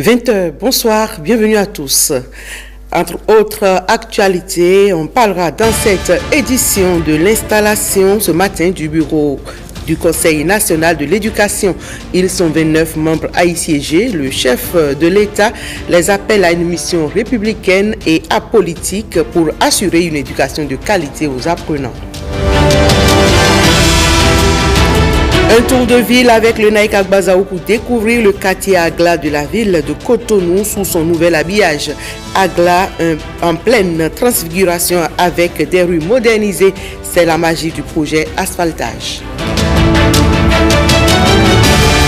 20h, bonsoir, bienvenue à tous. Entre autres actualités, on parlera dans cette édition de l'installation ce matin du bureau du Conseil national de l'éducation. Ils sont 29 membres à y siéger. Le chef de l'État les appelle à une mission républicaine et apolitique pour assurer une éducation de qualité aux apprenants. Un tour de ville avec le Naïk Agbazaou pour découvrir le quartier Agla de la ville de Cotonou sous son nouvel habillage. Agla en pleine transfiguration avec des rues modernisées. C'est la magie du projet asphaltage.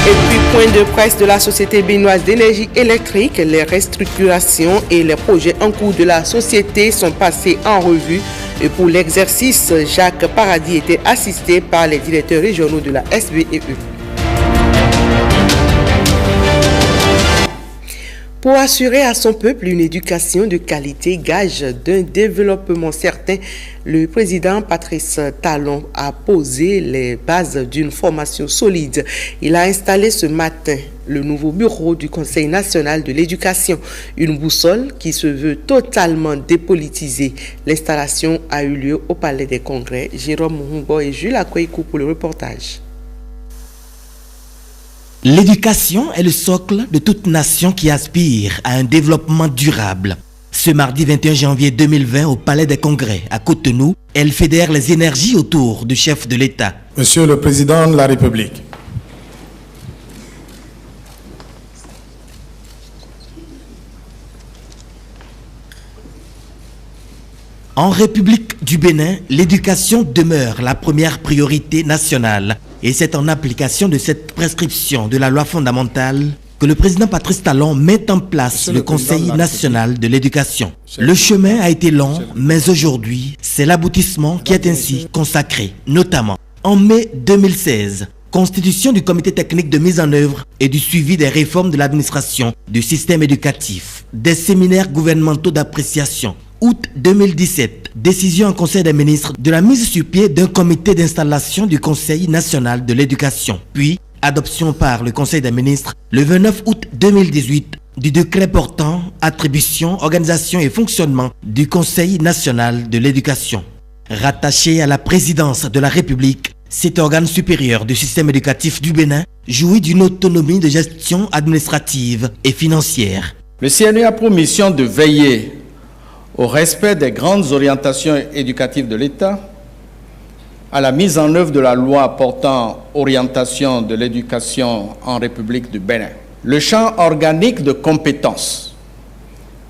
Et puis, point de presse de la Société béninoise d'énergie électrique, les restructurations et les projets en cours de la société sont passés en revue. Et pour l'exercice, Jacques Paradis était assisté par les directeurs régionaux de la SBEE. Pour assurer à son peuple une éducation de qualité, gage d'un développement certain, le président Patrice Talon a posé les bases d'une formation solide. Il a installé ce matin le nouveau bureau du Conseil national de l'éducation, une boussole qui se veut totalement dépolitisée. L'installation a eu lieu au Palais des Congrès. Jérôme Mouhumbo et Jules Akoikou pour le reportage. L'éducation est le socle de toute nation qui aspire à un développement durable. Ce mardi 21 janvier 2020 au Palais des Congrès à Cotonou, elle fédère les énergies autour du chef de l'État. Monsieur le Président de la République, En République du Bénin, l'éducation demeure la première priorité nationale. Et c'est en application de cette prescription de la loi fondamentale que le président Patrice Talon met en place le Conseil national de l'éducation. Le chemin a été long, mais aujourd'hui, c'est l'aboutissement qui est ainsi consacré, notamment en mai 2016. Constitution du comité technique de mise en œuvre et du suivi des réformes de l'administration du système éducatif, des séminaires gouvernementaux d'appréciation. Août 2017, décision en Conseil des ministres de la mise sur pied d'un comité d'installation du Conseil national de l'éducation. Puis, adoption par le Conseil des ministres le 29 août 2018 du décret portant attribution, organisation et fonctionnement du Conseil national de l'éducation. Rattaché à la présidence de la République, cet organe supérieur du système éducatif du Bénin jouit d'une autonomie de gestion administrative et financière. Le CNE a pour mission de veiller au respect des grandes orientations éducatives de l'État, à la mise en œuvre de la loi portant orientation de l'éducation en République du Bénin. Le champ organique de compétences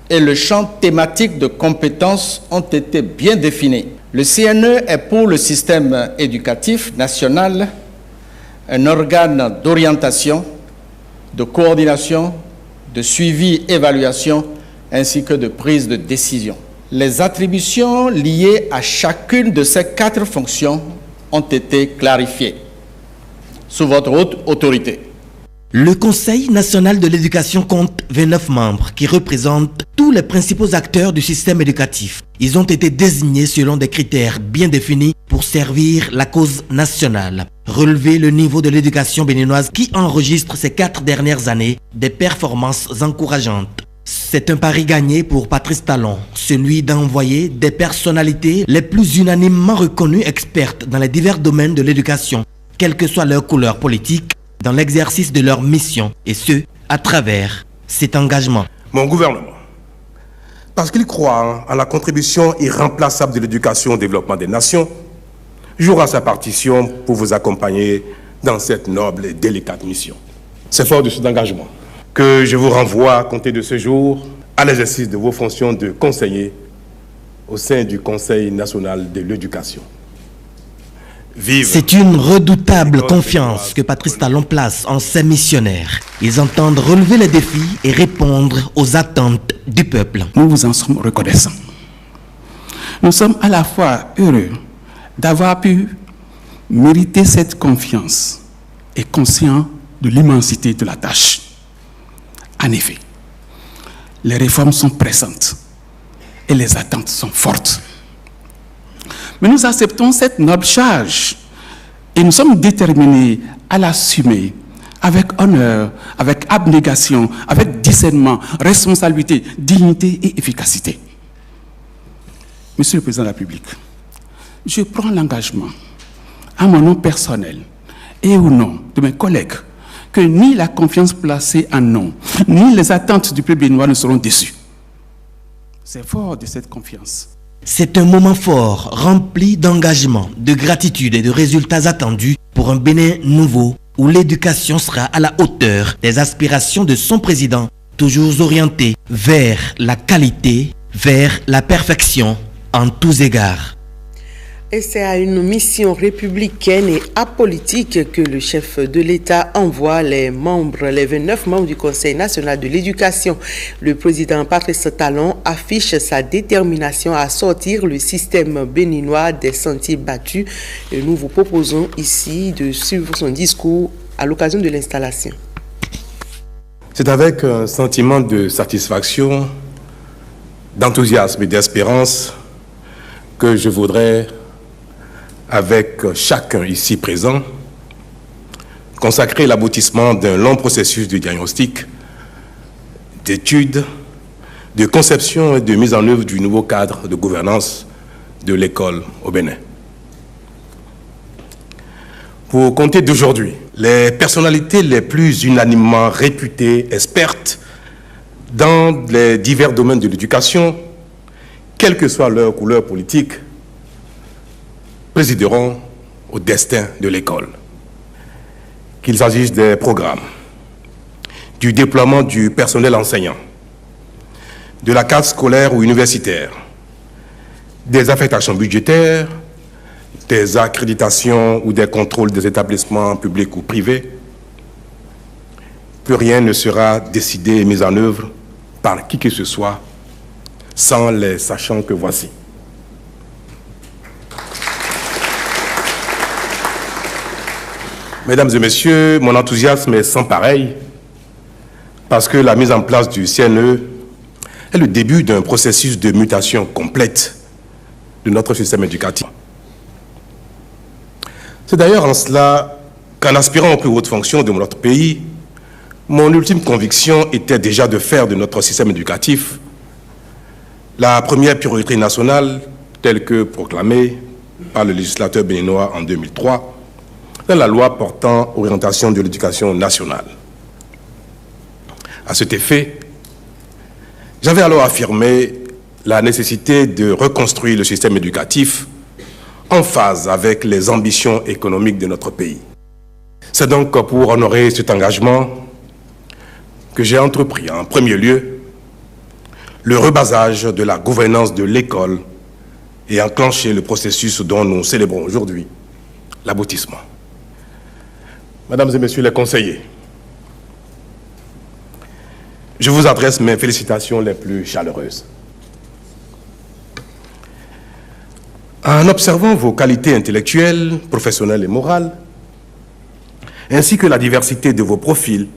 et le champ thématique de compétences ont été bien définis. Le CNE est pour le système éducatif national un organe d'orientation, de coordination, de suivi, évaluation, ainsi que de prise de décision. Les attributions liées à chacune de ces 4 fonctions ont été clarifiées sous votre haute autorité. Le Conseil national de l'éducation compte 29 membres qui représentent tous les principaux acteurs du système éducatif. Ils ont été désignés selon des critères bien définis pour servir la cause nationale. Relever le niveau de l'éducation béninoise qui enregistre ces 4 dernières années des performances encourageantes. C'est un pari gagné pour Patrice Talon, celui d'envoyer des personnalités les plus unanimement reconnues expertes dans les divers domaines de l'éducation, quelle que soit leur couleur politique, dans l'exercice de leur mission, et ce, à travers cet engagement. Mon gouvernement, parce qu'il croit à la contribution irremplaçable de l'éducation au développement des nations, jouera sa partition pour vous accompagner dans cette noble et délicate mission. C'est fort de cet engagement que je vous renvoie à compter de ce jour à l'exercice de vos fonctions de conseiller au sein du Conseil national de l'éducation. C'est une redoutable confiance que Patrice Talon place en ses missionnaires. Ils entendent relever les défis et répondre aux attentes du peuple. Nous vous en sommes reconnaissants. Nous sommes à la fois heureux d'avoir pu mériter cette confiance et conscients de l'immensité de la tâche. En effet, les réformes sont pressantes et les attentes sont fortes. Mais nous acceptons cette noble charge et nous sommes déterminés à l'assumer avec honneur, avec abnégation, avec discernement, responsabilité, dignité et efficacité. Monsieur le Président de la République, je prends l'engagement, à mon nom personnel et au nom de mes collègues, que ni la confiance placée en nous, ni les attentes du peuple béninois ne seront déçues. C'est fort de cette confiance. C'est un moment fort, rempli d'engagement, de gratitude et de résultats attendus pour un Bénin nouveau où l'éducation sera à la hauteur des aspirations de son président, toujours orienté vers la qualité, vers la perfection en tous égards. Et c'est à une mission républicaine et apolitique que le chef de l'État envoie les 29 membres du Conseil national de l'éducation. Le président Patrice Talon affiche sa détermination à sortir le système béninois des sentiers battus. Et nous vous proposons ici de suivre son discours à l'occasion de l'installation. C'est avec un sentiment de satisfaction, d'enthousiasme et d'espérance que je voudrais, avec chacun ici présent, consacrer l'aboutissement d'un long processus de diagnostic, d'études, de conception et de mise en œuvre du nouveau cadre de gouvernance de l'école au Bénin. Pour compter d'aujourd'hui, les personnalités les plus unanimement réputées, expertes dans les divers domaines de l'éducation, quelle que soit leur couleur politique, présideront au destin de l'école. Qu'il s'agisse des programmes, du déploiement du personnel enseignant, de la carte scolaire ou universitaire, des affectations budgétaires, des accréditations ou des contrôles des établissements publics ou privés, plus rien ne sera décidé et mis en œuvre par qui que ce soit sans les sachants que voici. Mesdames et messieurs, mon enthousiasme est sans pareil parce que la mise en place du CNE est le début d'un processus de mutation complète de notre système éducatif. C'est d'ailleurs en cela qu'en aspirant aux plus hautes fonctions de notre pays, mon ultime conviction était déjà de faire de notre système éducatif la première priorité nationale telle que proclamée par le législateur béninois en 2003 dans la loi portant orientation de l'éducation nationale. À cet effet, j'avais alors affirmé la nécessité de reconstruire le système éducatif en phase avec les ambitions économiques de notre pays. C'est donc pour honorer cet engagement que j'ai entrepris en premier lieu le rebasage de la gouvernance de l'école et enclenché le processus dont nous célébrons aujourd'hui l'aboutissement. Mesdames et messieurs les conseillers, je vous adresse mes félicitations les plus chaleureuses. En observant vos qualités intellectuelles, professionnelles et morales, ainsi que la diversité de vos profils,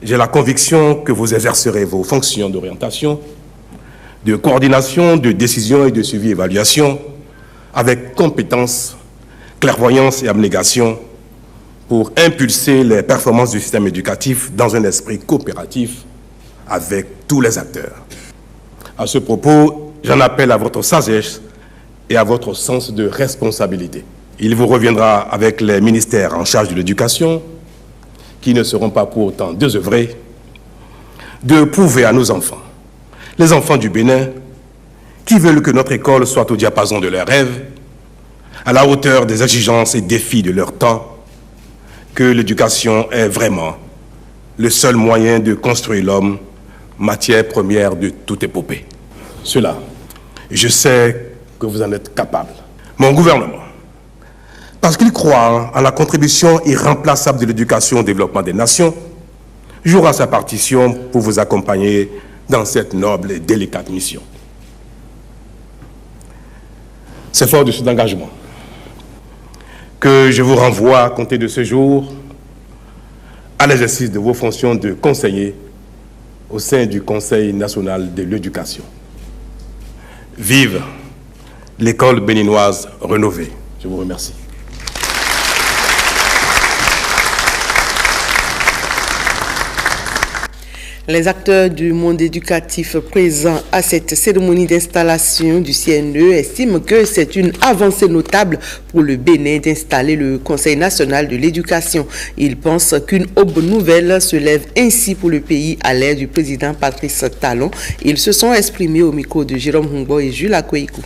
j'ai la conviction que vous exercerez vos fonctions d'orientation, de coordination, de décision et de suivi-évaluation avec compétence, clairvoyance et abnégation pour impulser les performances du système éducatif dans un esprit coopératif avec tous les acteurs. À ce propos, j'en appelle à votre sagesse et à votre sens de responsabilité. Il vous reviendra avec les ministères en charge de l'éducation, qui ne seront pas pour autant désœuvrés, de prouver à nos enfants, les enfants du Bénin, qui veulent que notre école soit au diapason de leurs rêves, à la hauteur des exigences et défis de leur temps, que l'éducation est vraiment le seul moyen de construire l'homme, matière première de toute épopée. Cela, je sais que vous en êtes capable. Mon gouvernement, parce qu'il croit à la contribution irremplaçable de l'éducation au développement des nations, jouera sa partition pour vous accompagner dans cette noble et délicate mission. C'est fort de cet engagement que je vous renvoie à compter de ce jour à l'exercice de vos fonctions de conseiller au sein du Conseil national de l'éducation. Vive l'école béninoise rénovée. Je vous remercie. Les acteurs du monde éducatif présents à cette cérémonie d'installation du CNE estiment que c'est une avancée notable pour le Bénin d'installer le Conseil national de l'éducation. Ils pensent qu'une aube nouvelle se lève ainsi pour le pays à l'ère du président Patrice Talon. Ils se sont exprimés au micro de Jérôme Humbo et Jules Akoikou.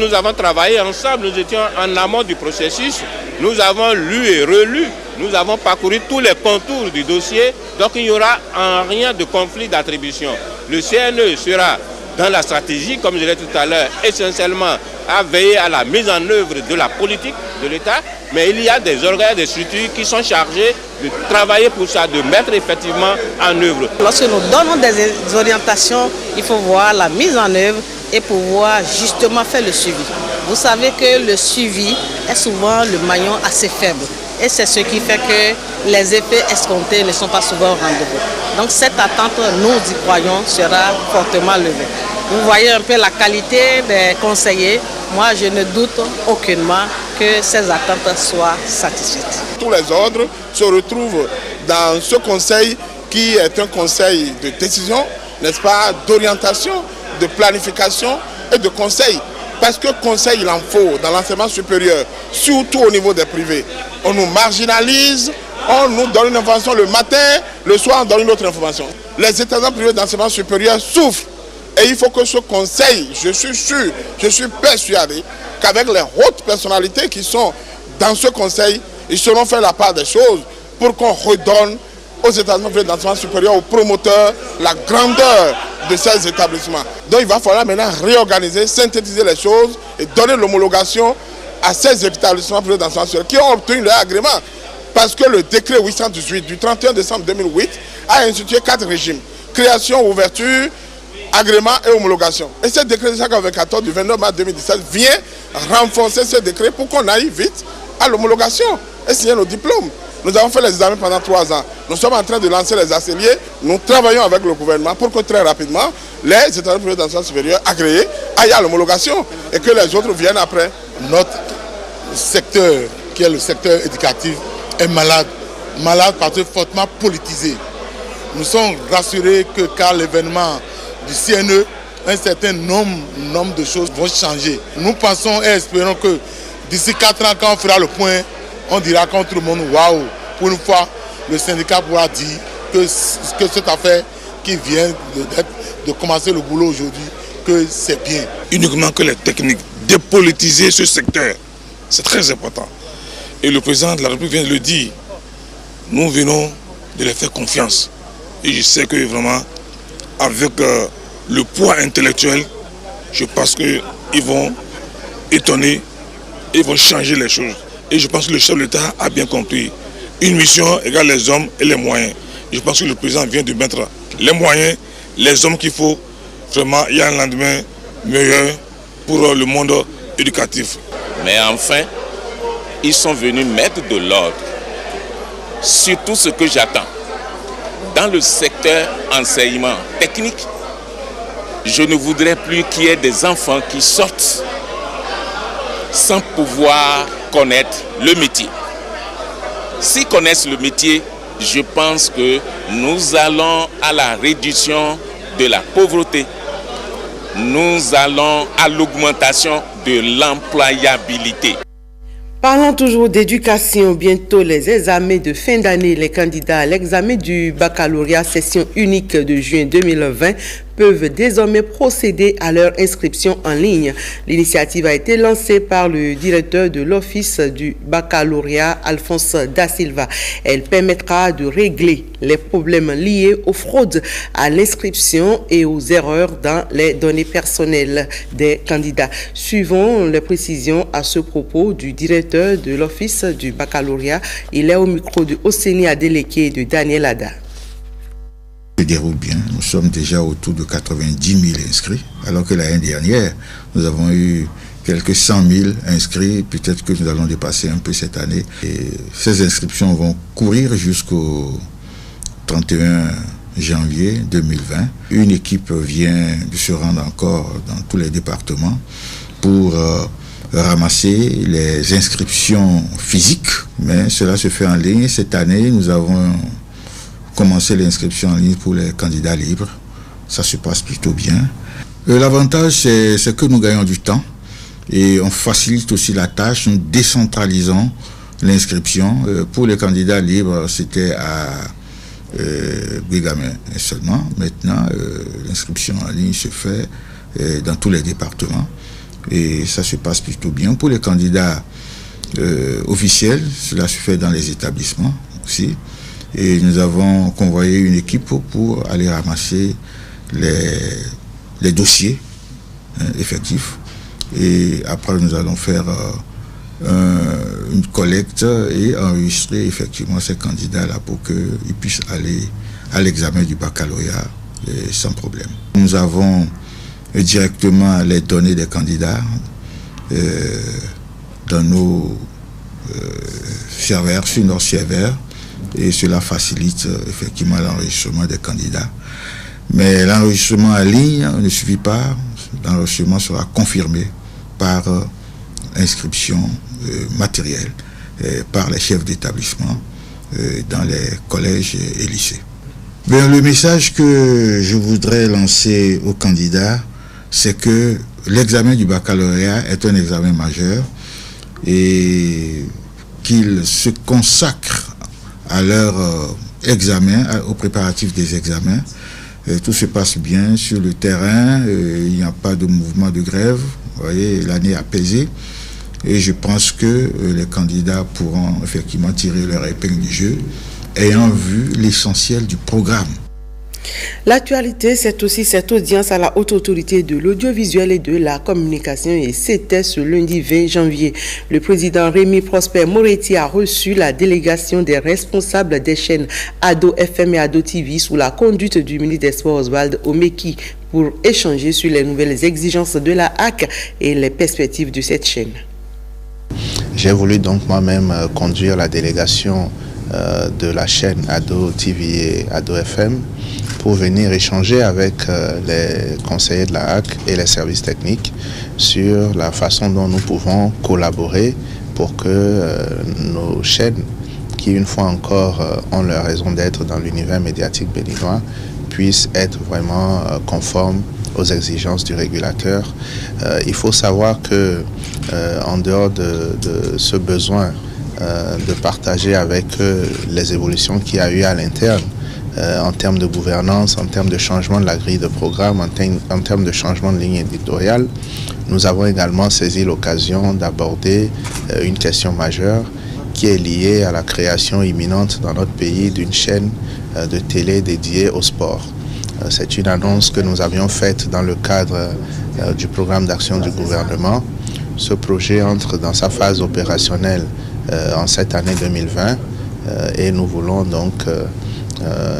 Nous avons travaillé ensemble, nous étions en amont du processus, nous avons lu et relu, nous avons parcouru tous les contours du dossier, donc il n'y aura en rien de conflit d'attribution. Le CNE sera dans la stratégie, comme je l'ai dit tout à l'heure, essentiellement à veiller à la mise en œuvre de la politique de l'État, mais il y a des organes, des structures qui sont chargés de travailler pour ça, de mettre effectivement en œuvre. Lorsque nous donnons des orientations, il faut voir la mise en œuvre et pouvoir justement faire le suivi. Vous savez que le suivi est souvent le maillon assez faible et c'est ce qui fait que les effets escomptés ne sont pas souvent au rendez-vous. Donc cette attente, nous y croyons, sera fortement levée. Vous voyez un peu la qualité des conseillers. Moi, je ne doute aucunement que ces attentes soient satisfaites. Tous les ordres se retrouvent dans ce conseil qui est un conseil de décision, n'est-ce pas, d'orientation, de planification et de conseil. Parce que conseil, il en faut dans l'enseignement supérieur, surtout au niveau des privés. On nous marginalise, on nous donne une information le matin, le soir on donne une autre information. Les établissements privés d'enseignement supérieur souffrent. Et il faut que ce conseil, je suis sûr, je suis persuadé qu'avec les hautes personnalités qui sont dans ce conseil, ils sauront faire la part des choses pour qu'on redonne aux établissements privés d'enseignement supérieur, aux promoteurs, la grandeur de ces établissements. Donc il va falloir maintenant réorganiser, synthétiser les choses et donner l'homologation à ces établissements privés d'enseignement supérieur qui ont obtenu leur agrément. Parce que le décret 818 du 31 décembre 2008 a institué 4 régimes. Création, ouverture, agrément et homologation. Et ce décret 594 du 29 mars 2017 vient renforcer ce décret pour qu'on aille vite à l'homologation et signer nos diplômes. Nous avons fait les examens pendant 3 ans. Nous sommes en train de lancer les ateliers. Nous travaillons avec le gouvernement pour que très rapidement, les établissements privés d'enseignement supérieur agréés aillent à l'homologation et que les autres viennent après. Notre secteur, qui est le secteur éducatif, est malade. Malade parce que fortement politisé. Nous sommes rassurés que car l'événement du CNE, un certain nombre de choses vont changer. Nous pensons et espérons que d'ici 4 ans, quand on fera le point, on dira quand tout le monde, waouh, pour une fois, le syndicat pourra dire que cette affaire qui vient de commencer le boulot aujourd'hui, que c'est bien. Uniquement que les techniques, dépolitiser ce secteur, c'est très important. Et le président de la République vient de le dire, nous venons de les faire confiance. Et je sais que vraiment, avec le poids intellectuel, je pense qu'ils vont étonner, ils vont changer les choses. Et je pense que le chef de l'État a bien compris. Une mission égale les hommes et les moyens. Et je pense que le président vient de mettre les moyens, les hommes qu'il faut. Vraiment, il y a un lendemain meilleur pour le monde éducatif. Mais enfin, ils sont venus mettre de l'ordre. Surtout ce que j'attends. Dans le secteur enseignement technique, je ne voudrais plus qu'il y ait des enfants qui sortent sans pouvoir connaître le métier. S'ils connaissent le métier, je pense que nous allons à la réduction de la pauvreté. Nous allons à l'augmentation de l'employabilité. Parlons toujours d'éducation, bientôt les examens de fin d'année. Les candidats à l'examen du baccalauréat session unique de juin 2020 peuvent désormais procéder à leur inscription en ligne. L'initiative a été lancée par le directeur de l'Office du baccalauréat, Alphonse Da Silva. Elle permettra de régler les problèmes liés aux fraudes à l'inscription et aux erreurs dans les données personnelles des candidats. Suivons les précisions à ce propos du directeur de l'Office du baccalauréat. Il est au micro de Ossénie Adeleke et de Daniel Ada. Se déroule bien. Nous sommes déjà autour de 90 000 inscrits, alors que l'année dernière, nous avons eu quelques 100 000 inscrits. Peut-être que nous allons dépasser un peu cette année. Et ces inscriptions vont courir jusqu'au 31 janvier 2020. Une équipe vient de se rendre encore dans tous les départements pour ramasser les inscriptions physiques, mais cela se fait en ligne. Cette année, nous avons commencé l'inscription en ligne pour les candidats libres. Ça se passe plutôt bien. L'avantage, c'est que nous gagnons du temps et on facilite aussi la tâche. Nous décentralisons l'inscription. Pour les candidats libres, c'était à Guégamé seulement. Maintenant, l'inscription en ligne se fait dans tous les départements et ça se passe plutôt bien. Pour les candidats officiels, cela se fait dans les établissements aussi. Et nous avons convoyé une équipe pour aller ramasser les dossiers effectifs. Et après, nous allons faire une collecte et enregistrer effectivement ces candidats-là pour qu'ils puissent aller à l'examen du baccalauréat sans problème. Nous avons directement les données des candidats dans nos serveurs, sur nos serveurs, et cela facilite effectivement l'enregistrement des candidats. Mais l'enregistrement en ligne ne suffit pas. L'enregistrement sera confirmé par inscription matérielle par les chefs d'établissement dans les collèges et lycées. Bien, le message que je voudrais lancer aux candidats, c'est que l'examen du baccalauréat est un examen majeur et qu'ils se consacrent à leur examen, aux préparatifs des examens. Tout se passe bien sur le terrain, il n'y a pas de mouvement de grève, vous voyez, l'année est apaisée. Et je pense que les candidats pourront effectivement tirer leur épingle du jeu, ayant vu l'essentiel du programme. L'actualité, c'est aussi cette audience à la Haute Autorité de l'Audiovisuel et de la Communication et c'était ce lundi 20 janvier. Le président Rémi Prosper Moretti a reçu la délégation des responsables des chaînes Ado FM et Ado TV sous la conduite du ministre des Sports Oswald Omeki pour échanger sur les nouvelles exigences de la HAC et les perspectives de cette chaîne. J'ai voulu donc moi-même conduire la délégation de la chaîne Ado TV et Ado FM pour venir échanger avec les conseillers de la HAC et les services techniques sur la façon dont nous pouvons collaborer pour que nos chaînes, qui une fois encore ont leur raison d'être dans l'univers médiatique béninois, puissent être vraiment conformes aux exigences du régulateur. Il faut savoir que en dehors de ce besoin de partager avec eux les évolutions qu'il y a eu à l'interne en termes de gouvernance, en termes de changement de la grille de programme, en termes de changement de ligne éditoriale, nous avons également saisi l'occasion d'aborder une question majeure qui est liée à la création imminente dans notre pays d'une chaîne de télé dédiée au sport. C'est une annonce que nous avions faite dans le cadre du programme d'action du gouvernement. Ce projet entre dans sa phase opérationnelle en cette année 2020 et nous voulons donc,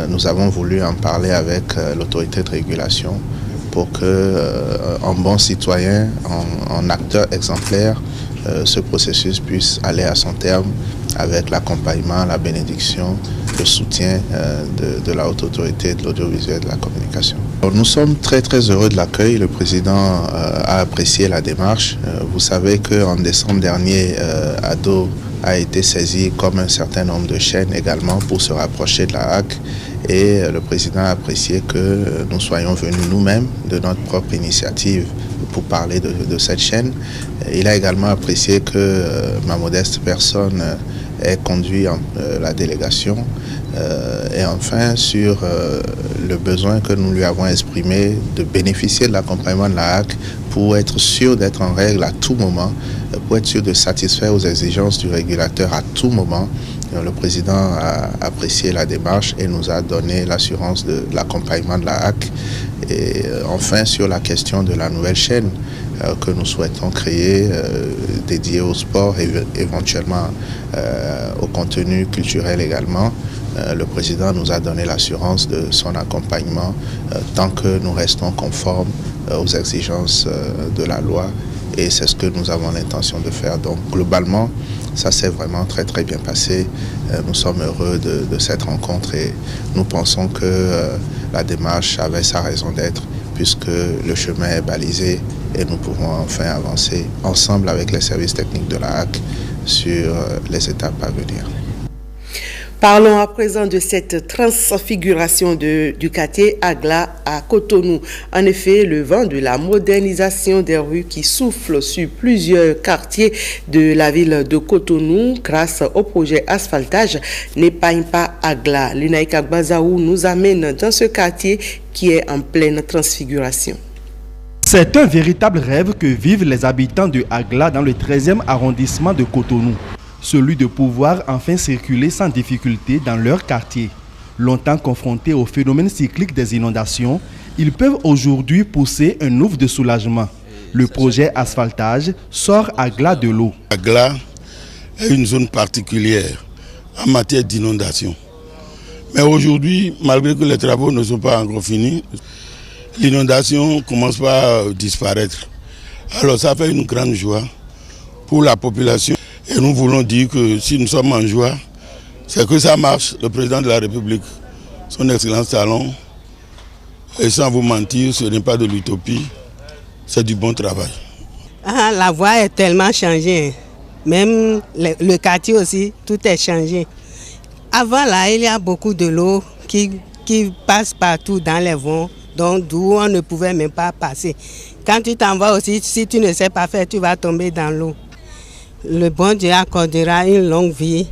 nous avons voulu en parler avec l'autorité de régulation pour que, en bon citoyen, en acteur exemplaire, ce processus puisse aller à son terme avec l'accompagnement, la bénédiction, le soutien de la Haute Autorité de l'Audiovisuel et de la Communication. Alors, nous sommes très très heureux de l'accueil. Le président a apprécié la démarche. Vous savez qu'en décembre dernier, Ado a été saisi comme un certain nombre de chaînes également pour se rapprocher de la HAC et le président a apprécié que nous soyons venus nous-mêmes de notre propre initiative pour parler de cette chaîne. Il a également apprécié que ma modeste personne ait conduit la délégation et enfin sur le besoin que nous lui avons exprimé de bénéficier de l'accompagnement de la HAC pour être sûr d'être en règle à tout moment, pour être sûr de satisfaire aux exigences du régulateur à tout moment. Le président a apprécié la démarche et nous a donné l'assurance de l'accompagnement de la HAC. Et enfin, sur la question de la nouvelle chaîne que nous souhaitons créer, dédiée au sport et éventuellement au contenu culturel également, le président nous a donné l'assurance de son accompagnement tant que nous restons conformes aux exigences de la loi et c'est ce que nous avons l'intention de faire. Donc globalement, ça s'est vraiment très très bien passé. Nous sommes heureux de cette rencontre et nous pensons que la démarche avait sa raison d'être puisque le chemin est balisé et nous pouvons enfin avancer ensemble avec les services techniques de la HAC sur les étapes à venir. Parlons à présent de cette transfiguration du quartier Agla à Cotonou. En effet, le vent de la modernisation des rues qui souffle sur plusieurs quartiers de la ville de Cotonou grâce au projet asphaltage n'épargne pas Agla. Lunaïka Gbazaou nous amène dans ce quartier qui est en pleine transfiguration. C'est un véritable rêve que vivent les habitants de Agla dans le 13e arrondissement de Cotonou. Celui de pouvoir enfin circuler sans difficulté dans leur quartier. Longtemps confrontés au phénomène cyclique des inondations, ils peuvent aujourd'hui pousser un ouf de soulagement. Le projet asphaltage sort Agla de l'eau. Agla est une zone particulière en matière d'inondation. Mais aujourd'hui, malgré que les travaux ne sont pas encore finis, l'inondation commence par disparaître. Alors ça fait une grande joie pour la population. Et nous voulons dire que si nous sommes en joie, c'est que ça marche. Le président de la République, son Excellence Talon, et sans vous mentir, ce n'est pas de l'utopie, c'est du bon travail. La voie est tellement changée. Même le quartier aussi, tout est changé. Avant là, il y a beaucoup de l'eau qui passe partout dans les vents, donc d'où on ne pouvait même pas passer. Quand tu t'en vas aussi, si tu ne sais pas faire, tu vas tomber dans l'eau. Le bon Dieu accordera une longue vie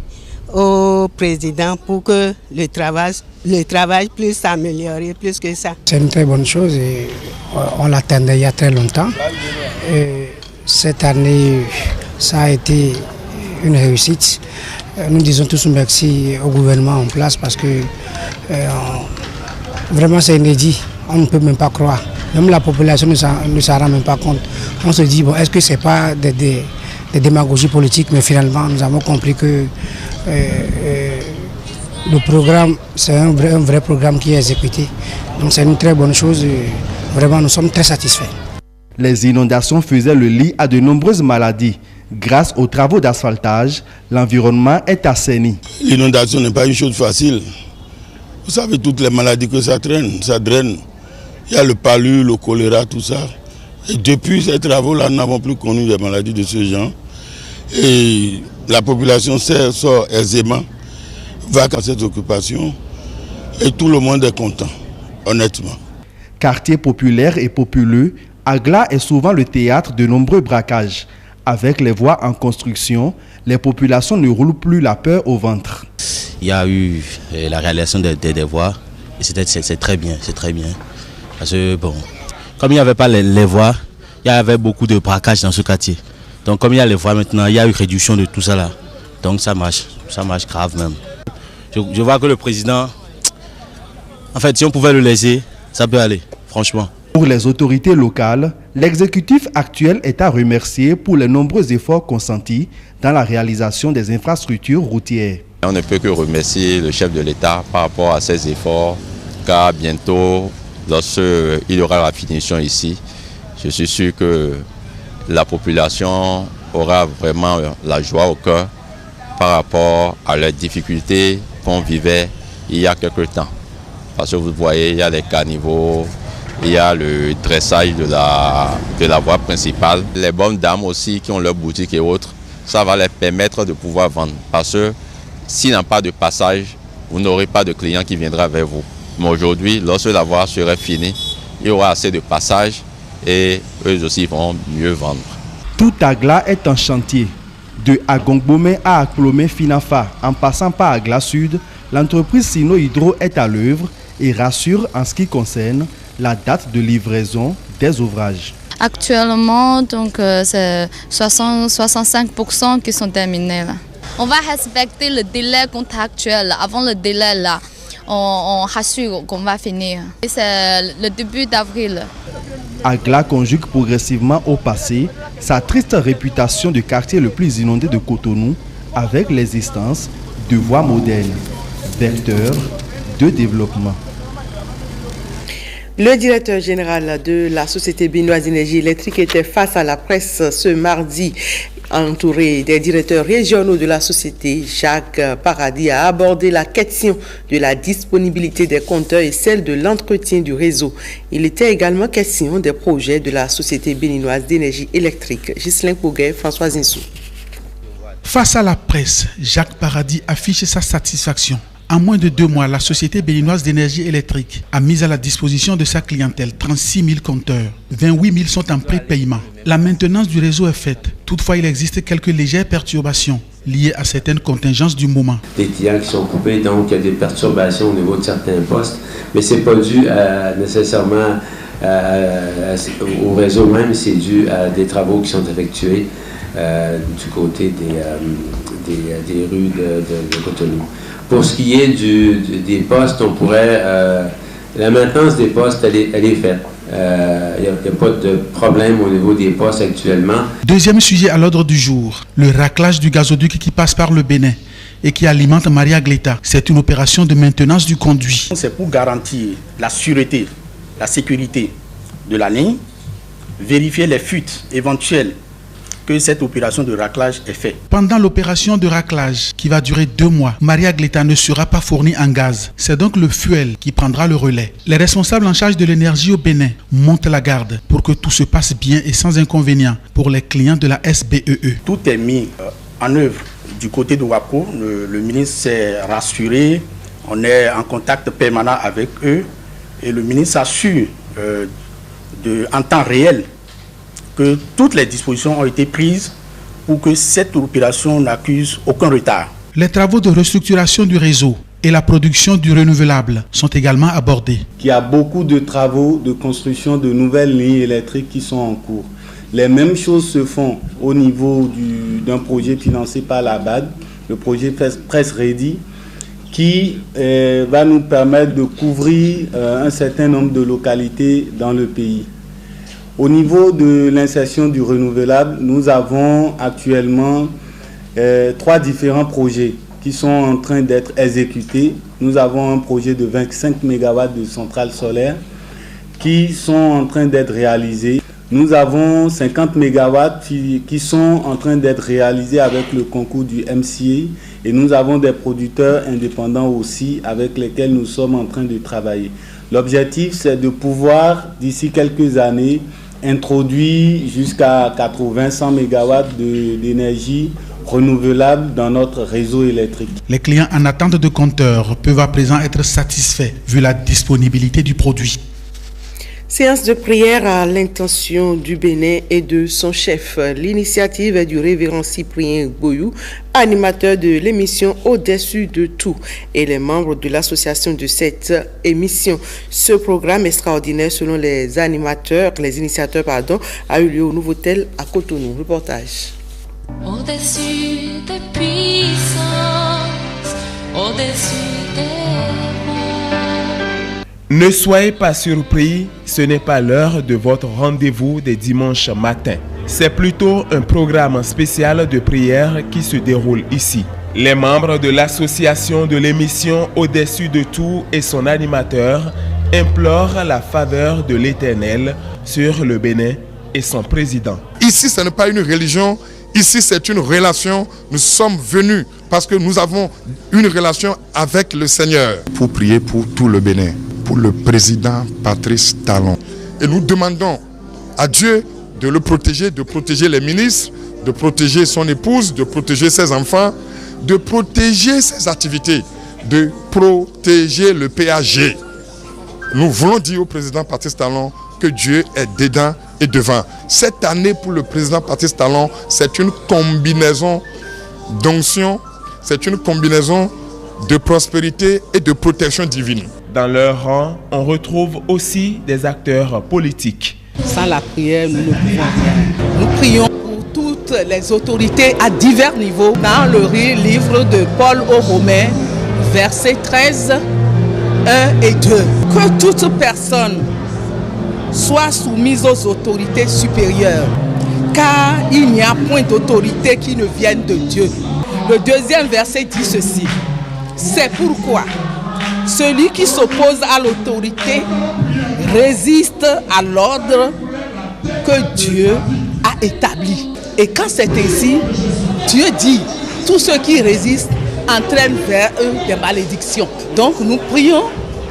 au président pour que le travail puisse s'améliorer plus que ça. C'est une très bonne chose et on l'attendait il y a très longtemps. Et cette année, ça a été une réussite. Nous disons tous merci au gouvernement en place parce que vraiment c'est inédit. On ne peut même pas croire. Même la population ne s'en rend même pas compte. On se dit, bon, est-ce que ce n'est pas des démagogies politiques, mais finalement nous avons compris que le programme, c'est un vrai programme qui est exécuté. Donc c'est une très bonne chose. Vraiment, nous sommes très satisfaits. Les inondations faisaient le lit à de nombreuses maladies. Grâce aux travaux d'asphaltage, l'environnement est assaini. L'inondation n'est pas une chose facile. Vous savez toutes les maladies que ça traîne, ça draine. Il y a le palu, le choléra, tout ça. Et depuis ces travaux-là, nous n'avons plus connu des maladies de ce genre. Et la population sort aisément, va à cette occupation. Et tout le monde est content, honnêtement. Quartier populaire et populeux, Agla est souvent le théâtre de nombreux braquages. Avec les voies en construction, les populations ne roulent plus la peur au ventre. Il y a eu la réalisation des voies et c'est très bien, Parce que bon, comme il n'y avait pas les voies, il y avait beaucoup de braquages dans ce quartier. Donc comme il y a les voies maintenant, il y a eu réduction de tout ça là. Donc ça marche grave même. Je vois que le président, en fait si on pouvait le laisser, ça peut aller, franchement. Pour les autorités locales, l'exécutif actuel est à remercier pour les nombreux efforts consentis dans la réalisation des infrastructures routières. On ne peut que remercier le chef de l'État par rapport à ces efforts, car bientôt, lorsqu'il y aura la finition ici, je suis sûr que la population aura vraiment la joie au cœur par rapport à les difficultés qu'on vivait il y a quelque temps. Parce que vous voyez, il y a les caniveaux, il y a le dressage de la voie principale. Les bonnes dames aussi qui ont leur boutique et autres, ça va les permettre de pouvoir vendre. Parce que s'il n'y a pas de passage, vous n'aurez pas de client qui viendra vers vous. Mais aujourd'hui, lorsque la voie serait finie, il y aura assez de passages et eux aussi vont mieux vendre. Tout Agla est en chantier. De Agongbomé à Aklomé Finafa, en passant par Agla Sud, l'entreprise Sino Hydro est à l'œuvre et rassure en ce qui concerne la date de livraison des ouvrages. Actuellement, c'est 65% qui sont terminés. Là. On va respecter le délai contractuel. Avant le délai, là, on rassure qu'on va finir. C'est le début d'avril. Agla conjugue progressivement au passé sa triste réputation de quartier le plus inondé de Cotonou avec l'existence de voies modernes, vecteurs de développement. Le directeur général de la Société béninoise d'énergie électrique était face à la presse ce mardi. Entouré des directeurs régionaux de la société, Jacques Paradis a abordé la question de la disponibilité des compteurs et celle de l'entretien du réseau. Il était également question des projets de la Société béninoise d'énergie électrique. Ghislain Pouguet, François Zinsou. Face à la presse, Jacques Paradis affiche sa satisfaction. En moins de 2 mois, la Société béninoise d'énergie électrique a mis à la disposition de sa clientèle 36 000 compteurs. 28 000 sont en prépaiement. La maintenance du réseau est faite. Toutefois, il existe quelques légères perturbations liées à certaines contingences du moment. Des clients qui sont coupés, donc il y a des perturbations au niveau de certains postes, mais ce n'est pas dû nécessairement au réseau même, c'est dû à des travaux qui sont effectués du côté des rues de Cotonou. Pour ce qui est des postes, on pourrait... la maintenance des postes, elle est faite. Il n'y a pas de problème au niveau des postes actuellement. Deuxième sujet à l'ordre du jour, le raclage du gazoduc qui passe par le Bénin et qui alimente Maria Gleta. C'est une opération de maintenance du conduit. C'est pour garantir la sûreté, la sécurité de la ligne, vérifier les fuites éventuelles que cette opération de raclage est faite. Pendant l'opération de raclage, qui va durer 2 mois, Maria Gleta ne sera pas fournie en gaz. C'est donc le fuel qui prendra le relais. Les responsables en charge de l'énergie au Bénin montent la garde pour que tout se passe bien et sans inconvénient pour les clients de la SBEE. Tout est mis en œuvre du côté de WAPCO. Le ministre s'est rassuré. On est en contact permanent avec eux et le ministre assure en temps réel que toutes les dispositions ont été prises pour que cette opération n'accuse aucun retard. Les travaux de restructuration du réseau et la production du renouvelable sont également abordés. Il y a beaucoup de travaux de construction de nouvelles lignes électriques qui sont en cours. Les mêmes choses se font au niveau d'un projet financé par la BAD, le projet Press Ready, qui va nous permettre de couvrir un certain nombre de localités dans le pays. Au niveau de l'insertion du renouvelable, nous avons actuellement 3 différents projets qui sont en train d'être exécutés. Nous avons un projet de 25 MW de centrales solaires qui sont en train d'être réalisés. Nous avons 50 MW qui sont en train d'être réalisés avec le concours du MCA et nous avons des producteurs indépendants aussi avec lesquels nous sommes en train de travailler. L'objectif, c'est de pouvoir, d'ici quelques années, introduire jusqu'à 80-100 MW d'énergie renouvelable dans notre réseau électrique. Les clients en attente de compteurs peuvent à présent être satisfaits vu la disponibilité du produit. Séance de prière à l'intention du Bénin et de son chef. L'initiative est du révérend Cyprien Boyou, animateur de l'émission Au-dessus de tout et les membres de l'association de cette émission. Ce programme extraordinaire, selon les initiateurs, a eu lieu au Nouveau-Tel à Cotonou. Reportage. Au-dessus des puissances, au-dessus des... Ne soyez pas surpris, ce n'est pas l'heure de votre rendez-vous des dimanches matins. C'est plutôt un programme spécial de prière qui se déroule ici. Les membres de l'association de l'émission Au-dessus de tout et son animateur implorent la faveur de l'Éternel sur le Bénin et son président. Ici, ce n'est pas une religion, ici c'est une relation. Nous sommes venus parce que nous avons une relation avec le Seigneur. Pour prier pour tout le Bénin, pour le président Patrice Talon. Et nous demandons à Dieu de le protéger, de protéger les ministres, de protéger son épouse, de protéger ses enfants, de protéger ses activités, de protéger le PAG. Nous voulons dire au président Patrice Talon que Dieu est dedans et devant. Cette année pour le président Patrice Talon, c'est une combinaison d'onction, c'est une combinaison de prospérité et de protection divine. Dans leur rang, on retrouve aussi des acteurs politiques. Sans la prière, nous ne pouvons rien. Nous prions pour toutes les autorités à divers niveaux. Dans le livre de Paul aux Romains, versets 13, 1 et 2. Que toute personne soit soumise aux autorités supérieures, car il n'y a point d'autorité qui ne vienne de Dieu. Le deuxième verset dit ceci. C'est pourquoi celui qui s'oppose à l'autorité résiste à l'ordre que Dieu a établi. Et quand c'est ainsi, Dieu dit, tous ceux qui résistent entraînent vers eux des malédictions. Donc nous prions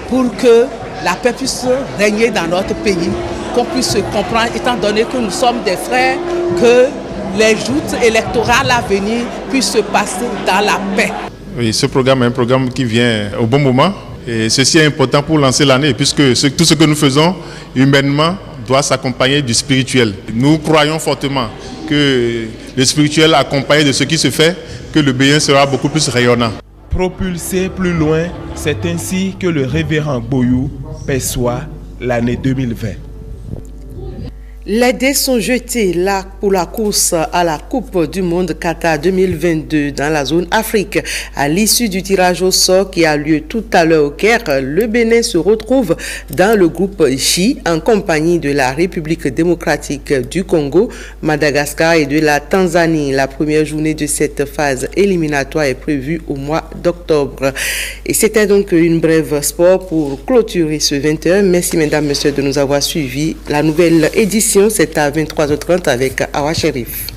pour que la paix puisse régner dans notre pays, qu'on puisse se comprendre, étant donné que nous sommes des frères, que les joutes électorales à venir puissent se passer dans la paix. Oui, ce programme est un programme qui vient au bon moment et ceci est important pour lancer l'année puisque tout ce que nous faisons humainement doit s'accompagner du spirituel. Nous croyons fortement que le spirituel accompagné de ce qui se fait, que le Bénin sera beaucoup plus rayonnant. Propulser plus loin, c'est ainsi que le révérend Boyou perçoit l'année 2020. Les dés sont jetés là pour la course à la Coupe du Monde Qatar 2022 dans la zone Afrique. À l'issue du tirage au sort qui a lieu tout à l'heure au Caire, le Bénin se retrouve dans le groupe J en compagnie de la République démocratique du Congo, Madagascar et de la Tanzanie. La première journée de cette phase éliminatoire est prévue au mois d'octobre. Et c'était donc une brève sport pour clôturer ce 20h. Merci mesdames, messieurs de nous avoir suivis. La nouvelle édition, c'est à 23h30 avec Awa Sherif.